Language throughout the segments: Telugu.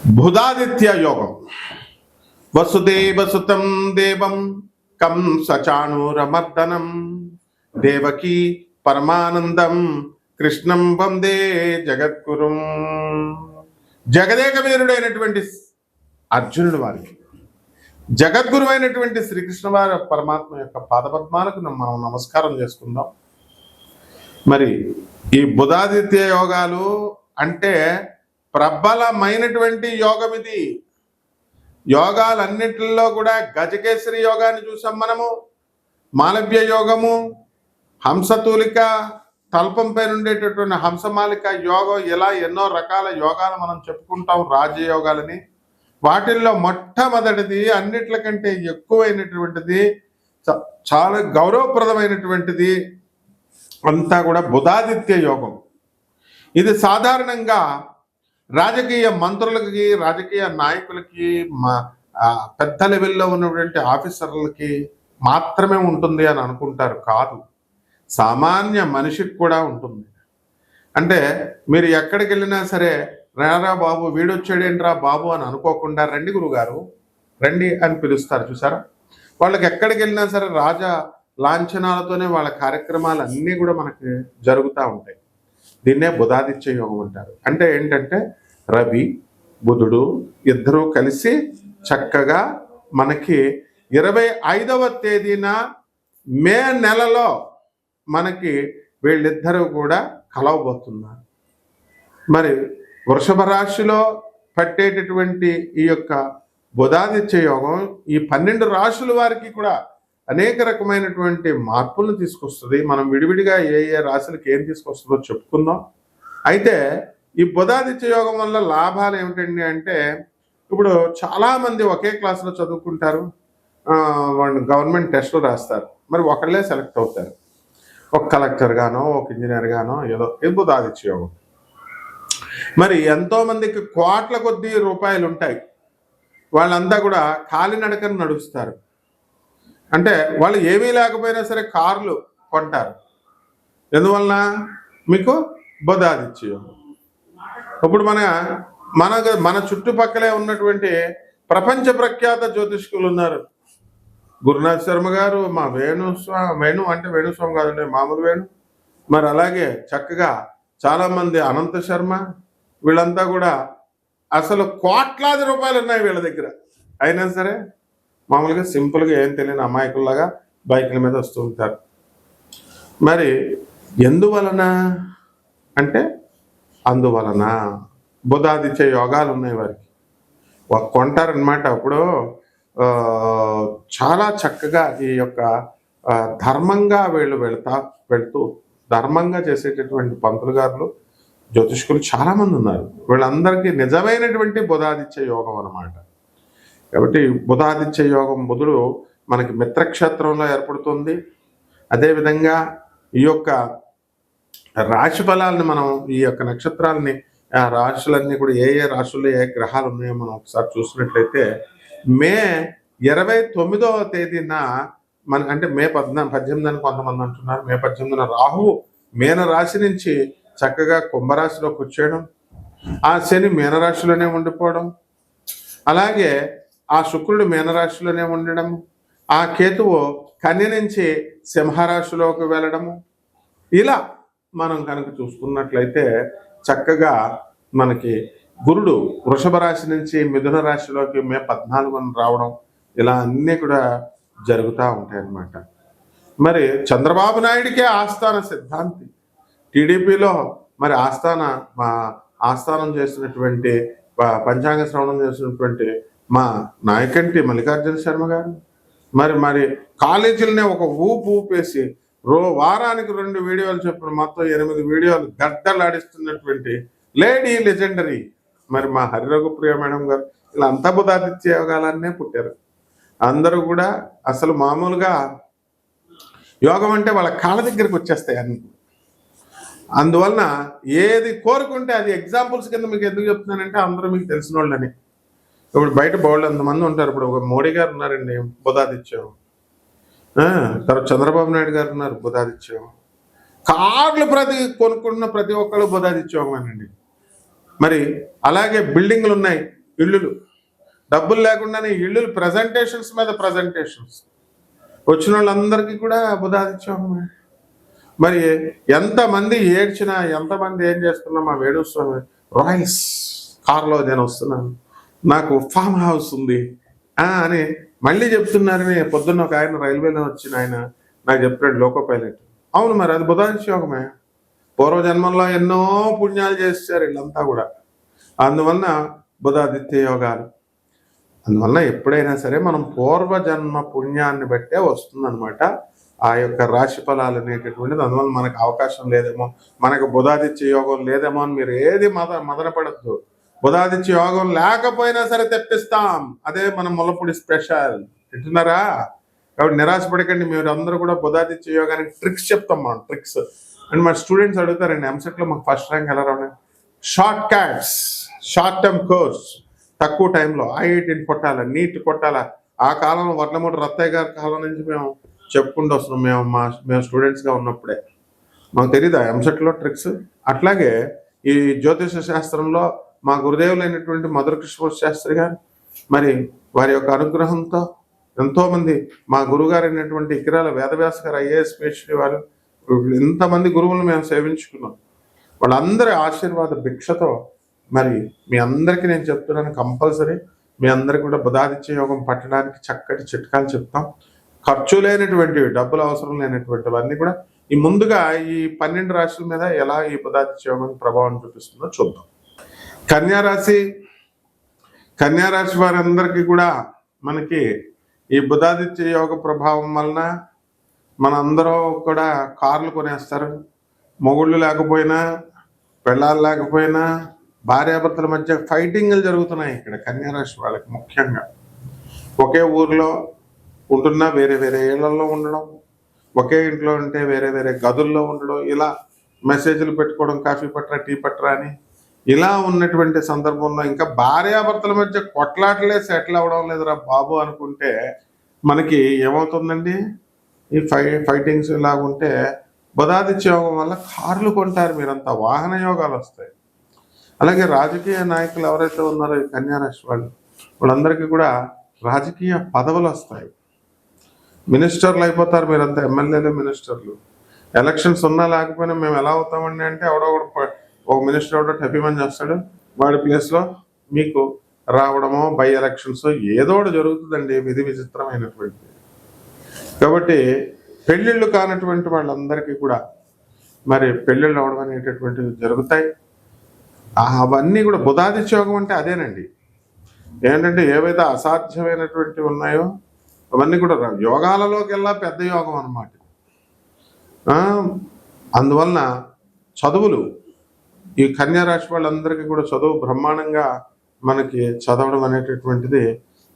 బుధాదిత్య యోగం. వసుదేవసుతం దేవం కంసచాణూరమర్దనం దేవకీ పరమానందం కృష్ణం వందే జగద్గురుం. జగదేక వీరుడైనటువంటి అర్జునుడు వారికి జగద్గురు అయినటువంటి శ్రీకృష్ణ వారి పరమాత్మ యొక్క పాదపద్మాలకు మనం నమస్కారం చేసుకుందాం. మరి ఈ బుధాదిత్య యోగాలు అంటే ప్రబలమైనటువంటి యోగం ఇది. యోగాలన్నింటిలో కూడా గజకేసరి యోగాన్ని చూసాం మనము, మాలవ్య యోగము, హంసతూలిక, తల్పం పైన ఉండేటటువంటి హంసమాలిక యోగం, ఇలా ఎన్నో రకాల యోగాలు మనం చెప్పుకుంటాం రాజయోగాలని. వాటిల్లో మొట్టమొదటిది, అన్నిట్లకంటే ఎక్కువైనటువంటిది, చాలా గౌరవప్రదమైనటువంటిది అంతా కూడా బుధాదిత్య యోగం. ఇది సాధారణంగా రాజకీయ మంత్రులకి, రాజకీయ నాయకులకి, పెద్ద లెవెల్లో ఉన్నటువంటి ఆఫీసర్లకి మాత్రమే ఉంటుంది అని అనుకుంటారు. కాదు, సామాన్య మనిషికి కూడా ఉంటుంది. అంటే మీరు ఎక్కడికి వెళ్ళినా సరే, రారా బాబు, వీడొచ్చాడేంట్రా బాబు అని అనుకోకుండా రండి గురుగారు రండి అని పిలుస్తారు. చూసారా, వాళ్ళకి ఎక్కడికి వెళ్ళినా సరే రాజ లాంఛనాలతోనే వాళ్ళ కార్యక్రమాలు అన్నీ కూడా మనకి జరుగుతూ ఉంటాయి. దీన్నే బుధాదిత్య యోగం అంటారు. అంటే ఏంటంటే రవి బుధుడు ఇద్దరూ కలిసి చక్కగా మనకి 25వ తేదీన మే నెలలో మనకి వీళ్ళిద్దరూ కూడా కలవబోతున్నారు. మరి వృషభ రాశిలో పట్టేటటువంటి ఈ యొక్క బుధాదిత్య యోగం ఈ 12 రాశుల వారికి కూడా అనేక రకమైనటువంటి మార్పులను తీసుకొస్తుంది. మనం విడివిడిగా ఏ ఏ రాశులకు ఏం తీసుకొస్తుందో చెప్పుకుందాం. అయితే ఈ బుధాదిత్య యోగం వల్ల లాభాలు ఏమిటండి అంటే, ఇప్పుడు చాలామంది ఒకే క్లాసులో చదువుకుంటారు, వాళ్ళు గవర్నమెంట్ టెస్టులు రాస్తారు, మరి ఒకళ్ళే సెలెక్ట్ అవుతారు. ఒక కలెక్టర్ గానో, ఒక ఇంజనీర్ గానో, ఏదో. ఇది బుధాదిత్య యోగం. మరి ఎంతోమందికి కోట్ల కొద్ది రూపాయలు ఉంటాయి, వాళ్ళంతా కూడా కాలినడకను నడుస్తారు. అంటే వాళ్ళు ఏమీ లేకపోయినా సరే కార్లు కొంటారు. ఎందువలన? మీకు బుధాదిత్య యోగం. ఇప్పుడు మన చుట్టుపక్కలే ఉన్నటువంటి ప్రపంచ ప్రఖ్యాత జ్యోతిష్కులు ఉన్నారు. గురునాథ్ శర్మ గారు, మా వేణు అంటే వేణుస్వామి కాదండి, మామూలు వేణు. మరి అలాగే చక్కగా చాలామంది, అనంత శర్మ, వీళ్ళంతా కూడా అసలు కోట్లాది రూపాయలు ఉన్నాయి వీళ్ళ దగ్గర. అయినా సరే మామూలుగా సింపుల్గా ఏం తెలియని అమాయకుల్లాగా బైకుల మీద వస్తూ ఉంటారు. మరి ఎందువలన అంటే, అందువలన బుధాదిత్య యోగాలు ఉన్నాయి వారికి. కొంటారనమాట. అప్పుడు చాలా చక్కగా ఈ యొక్క ధర్మంగా వీళ్ళు వెళ్తూ ధర్మంగా చేసేటటువంటి పంతులు గారులు, జ్యోతిష్కులు చాలామంది ఉన్నారు. వీళ్ళందరికీ నిజమైనటువంటి బుధాదిత్య యోగం అన్నమాట. కాబట్టి బుధాదిత్య యోగం, బుధుడు మనకి మిత్రక్షేత్రంలో ఏర్పడుతుంది. అదేవిధంగా ఈ యొక్క రాశి ఫలాలను మనం, ఈ యొక్క నక్షత్రాలని, ఆ రాశులన్నీ కూడా ఏ ఏ రాశుల్లో ఏ గ్రహాలు ఉన్నాయో మనం ఒకసారి చూసినట్లయితే, మే 29వ తేదీన అంటే మే 18 అని కొంతమంది అంటున్నారు, మే 18న రాహువు మీన రాశి నుంచి చక్కగా కుంభరాశిలోకి వచ్చేయడం, ఆ శని మీనరాశిలోనే ఉండిపోవడం, అలాగే ఆ శుక్రుడు మీనరాశిలోనే ఉండడం, ఆ కేతువు కన్య నుంచి సింహరాశిలోకి వెళ్ళడము. ఇలా మనం కనుక చూసుకున్నట్లయితే చక్కగా మనకి గురుడు వృషభ రాశి నుంచి మిథున రాశిలోకి మే 14న రావడం, ఇలా అన్నీ కూడా జరుగుతూ ఉంటాయి అన్నమాట. మరి చంద్రబాబు నాయుడికే ఆస్థాన సిద్ధాంతి, టీడీపీలో మరి ఆస్థానం చేసినటువంటి, పంచాంగ శ్రవణం చేసినటువంటి మా నాయకంటి మల్లికార్జున శర్మ గారు, మరి కాలేజీలనే ఒక ఊపేసి వారానికి 2 వీడియోలు చెప్పిన మొత్తం 8 వీడియోలు గడ్డలాడిస్తున్నటువంటి లేడీ లెజెండరీ మరి మా హరిరఘుప్రియ మేడం గారు, ఇలా అంతా బుధాదిత్య యోగాలనే పుట్టారు. అందరూ కూడా అసలు మామూలుగా యోగం అంటే వాళ్ళ కాళ్ళ దగ్గరికి వచ్చేస్తాయి అన్ని. అందువలన ఏది కోరుకుంటే అది, ఎగ్జాంపుల్స్ కింద మీకు ఎందుకు చెప్తున్నానంటే, అందరూ మీకు తెలిసిన వాళ్ళని. ఇప్పుడు బయట బోల్డ్ అంతమంది ఉంటారు. ఇప్పుడు ఒక మోడీ గారు ఉన్నారండి, బుధాదిత్యం. తర్వాత చంద్రబాబు నాయుడు గారు ఉన్నారు, బుధాదిత్యం. కార్లు కొనుక్కుంటున్న ప్రతి ఒక్కళ్ళు బుధాదిత్యోగమేనండి. మరి అలాగే బిల్డింగ్లు ఉన్నాయి, ఇళ్ళు, డబ్బులు లేకుండానే ఇళ్ళు, ప్రజెంటేషన్స్ మీద ప్రజెంటేషన్స్. వచ్చిన వాళ్ళందరికీ కూడా బుధాదిత్య యోగమే. మరి ఎంతమంది ఏడ్చినా, ఎంతమంది ఏం చేస్తున్నా, మా వేణుస్వామి రాయల్స్ కార్లో నేను వస్తున్నాను, నాకు ఫామ్ హౌస్ ఉంది అని మళ్ళీ చెప్తున్నారని పొద్దున్న ఒక ఆయన రైల్వేలో వచ్చిన ఆయన నాకు చెప్పాడు, లోకో పైలట్. అవును, మరి అది బుధాదిత్య యోగమే. పూర్వజన్మంలో ఎన్నో పుణ్యాలు చేశారు వీళ్ళంతా కూడా. అందువలన బుధాదిత్య యోగాలు. అందువల్ల ఎప్పుడైనా సరే మనం పూర్వజన్మ పుణ్యాన్ని బట్టే వస్తుందన్నమాట ఆ యొక్క రాశి ఫలాలు అనేటటువంటిది. అందువల్ల మనకు అవకాశం లేదేమో, మనకు బుధాదిత్య యోగం లేదేమో అని మీరు ఏది మదనపడద్దు. బుధాదిత్య యోగం లేకపోయినా సరే తెప్పిస్తాం. అదే మన ముల్లపూడి స్పెషల్. వింటున్నారా? కాబట్టి నిరాశపడకండి. మీరు అందరూ కూడా బుధాదిత్య యోగానికి ట్రిక్స్ చెప్తాం మనం, ట్రిక్స్. అండ్ మా స్టూడెంట్స్ అడుగుతారండి, ఎంసెట్లో మాకు ఫస్ట్ ర్యాంక్ ఎలా రావడం? Short cuts, short term course, తక్కువ టైంలో ఐఐటీని కొట్టాలా, నీట్ కొట్టాలా. ఆ కాలంలో వడ్లమూడి రత్తయ్య గారి కాలం నుంచి మేము చెప్పుకుంటూ వస్తున్నాం. మేము స్టూడెంట్స్గా ఉన్నప్పుడే మాకు తెలియదు ఎంసెట్లో ట్రిక్స్. అట్లాగే ఈ జ్యోతిష శాస్త్రంలో మా గురుదేవులైనటువంటి మధుర కృష్ణమూర్తి శాస్త్రి గారు, మరి వారి యొక్క అనుగ్రహంతో ఎంతోమంది, మా గురుగారు అయినటువంటి ఇకిరాల వేదవ్యాస గారు ఐఏఎస్ పిహెచ్డి వారు, ఇంతమంది గురువులను మేము సేవించుకున్నాం. వాళ్ళందరి ఆశీర్వాద భిక్షతో మరి మీ అందరికీ నేను చెప్తున్నాను, కంపల్సరీ మీ అందరికీ కూడా బుధాదిత్య యోగం పట్టడానికి చక్కటి చిట్కాలు చెప్తాం. ఖర్చు లేనటువంటివి, డబ్బులు అవసరం లేనటువంటివన్నీ కూడా ఈ ముందుగా ఈ 12 రాశుల మీద ఎలా ఈ బుధాదిత్య యోగం ప్రభావం చూపిస్తుందో చూద్దాం. కన్యారాశి వారందరికీ కూడా మనకి ఈ బుధాదిత్య యోగ ప్రభావం వలన మనందరూ కూడా కార్లు కొనేస్తారు. మొగుళ్ళు లేకపోయినా, పెళ్ళాలు లేకపోయినా, భార్యాభర్తల మధ్య ఫైటింగ్లు జరుగుతున్నాయి ఇక్కడ కన్యారాశి వాళ్ళకి. ముఖ్యంగా ఒకే ఊర్లో ఉంటున్నా వేరే వేరే ఇళ్లలో ఉండడం, ఒకే ఇంట్లో ఉంటే వేరే వేరే గదుల్లో ఉండడం, ఇలా మెసేజ్లు పెట్టుకోవడం, కాఫీ పట్టరా, టీ పట్టరా అని. ఇలా ఉన్నటువంటి సందర్భంలో ఇంకా భార్యాభర్తల మధ్య కొట్లాటలే సెటిల్ అవ్వడం లేదురా బాబు అనుకుంటే మనకి ఏమవుతుందండి? ఈ ఫైటింగ్స్ ఇలాగుంటే బుధాదిత్య యోగం వల్ల కార్లు కొంటారు మీరంతా, వాహన యోగాలు వస్తాయి. అలాగే రాజకీయ నాయకులు ఎవరైతే ఉన్నారో ఈ కన్యారాశి వాళ్ళందరికీ కూడా రాజకీయ పదవులు వస్తాయి. మినిస్టర్లు అయిపోతారు మీరంతా, ఎమ్మెల్యేలు, మినిస్టర్లు. ఎలక్షన్స్ ఉన్నా లేకపోయినా మేము ఎలా అవుతామండి అంటే, ఒక మినిస్టర్ ఎవడో టెపిమని చేస్తాడు, వాడి ప్లేస్లో మీకు రావడమో, బై ఎలక్షన్స్ ఏదో ఒకటి జరుగుతుందండి. విధి విచిత్రమైనటువంటి. కాబట్టి పెళ్ళిళ్ళు కానటువంటి వాళ్ళందరికీ కూడా మరి పెళ్ళిళ్ళు అవడం అనేటటువంటివి జరుగుతాయి. అవన్నీ కూడా బుధాదిత్య యోగం అంటే అదేనండి. ఏంటంటే ఏవైతే అసాధ్యమైనటువంటివి ఉన్నాయో అవన్నీ కూడా యోగాలలోకి వెళ్ళా పెద్ద యోగం అన్నమాట. అందువలన చదువులు ఈ కన్యారాశి వాళ్ళందరికీ కూడా చదువు బ్రహ్మాండంగా మనకి చదవడం అనేటటువంటిది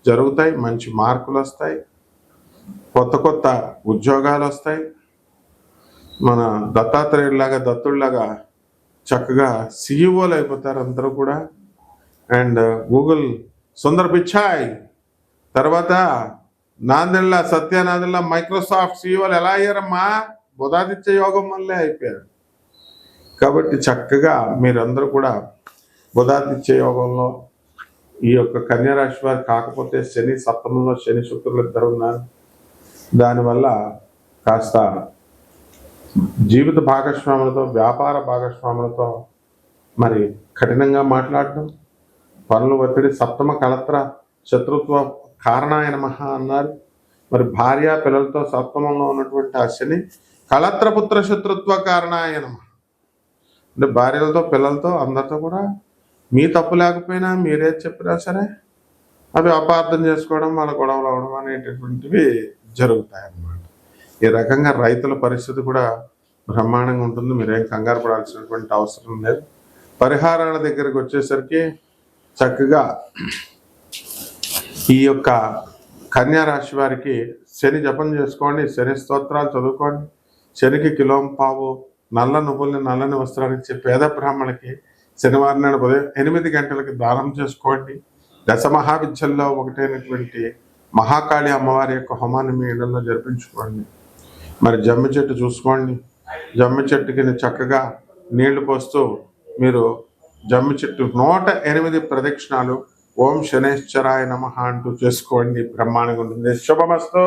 జరుగుతాయి. మంచి మార్కులు వస్తాయి, కొత్త కొత్త ఉద్యోగాలు వస్తాయి. మన దత్తాత్రేయులాగా, దత్తుడిలాగా చక్కగా సిఇఓలు అయిపోతారు అందరూ కూడా. అండ్ గూగుల్ సుందర్ పిచాయ్, తర్వాత నాదెల్లా, సత్యనాదెల్లా, మైక్రోసాఫ్ట్ సిఇఓలు ఎలా అయ్యారమ్మా? బుధాదిత్య యోగం వల్లే అయిపోయారు. కాబట్టి చక్కగా మీరందరూ కూడా బుధాదిత్య యోగంలో ఈ యొక్క కన్యారాశి వారు, కాకపోతే శని సప్తమంలో, శని శుక్రులు ఇద్దరు ఉన్నారు. దానివల్ల కాస్త జీవిత భాగస్వాములతో, వ్యాపార భాగస్వాములతో మరి కఠినంగా మాట్లాడడం, పనులు ఒత్తిడి. సప్తమ కళత్ర శత్రుత్వ కారణాయ నమః అన్నారు. మరి భార్య పిల్లలతో సప్తమంలో ఉన్నటువంటి ఆ శని కళత్రపుత్ర శత్రుత్వ కారణాయ నమః అంటే భార్యలతో, పిల్లలతో, అందరితో కూడా మీ తప్పు లేకపోయినా మీరే చెప్పినా సరే అవి అపార్థం చేసుకోవడం, వాళ్ళ గొడవలు అవడం అనేటటువంటివి జరుగుతాయి అన్నమాట. ఈ రకంగా రైతుల పరిస్థితి కూడా బ్రహ్మాండంగా ఉంటుంది. మీరేం కంగారు పడాల్సినటువంటి అవసరం లేదు. పరిహారాల దగ్గరికి వచ్చేసరికి చక్కగా ఈ యొక్క కన్యారాశి వారికి శని జపం చేసుకోండి, శని స్తోత్రాలు చదువుకోండి. శనికి కిలోంపావు నల్ల నువ్వుల్ని, నల్లని వస్త్రాలు ఇచ్చే పేద బ్రాహ్మణులకి శనివారం నాడు ఉదయం 8 గంటలకి దానం చేసుకోండి. దశమహావిద్యల్లో ఒకటైనటువంటి మహాకాళి అమ్మవారి యొక్క హోమాన్ని మీ ఇళ్లలో జరిపించుకోండి. మరి జమ్మి చెట్టు చూసుకోండి, జమ్మి చెట్టుకి చక్కగా నీళ్లు పోస్తూ మీరు జమ్మి చెట్టు 108 ప్రదక్షిణాలు ఓం శనేశ్వరాయ నమః అంటూ చేసుకోండి. బ్రహ్మాండంగా ఉంటుంది. శుభమస్తు.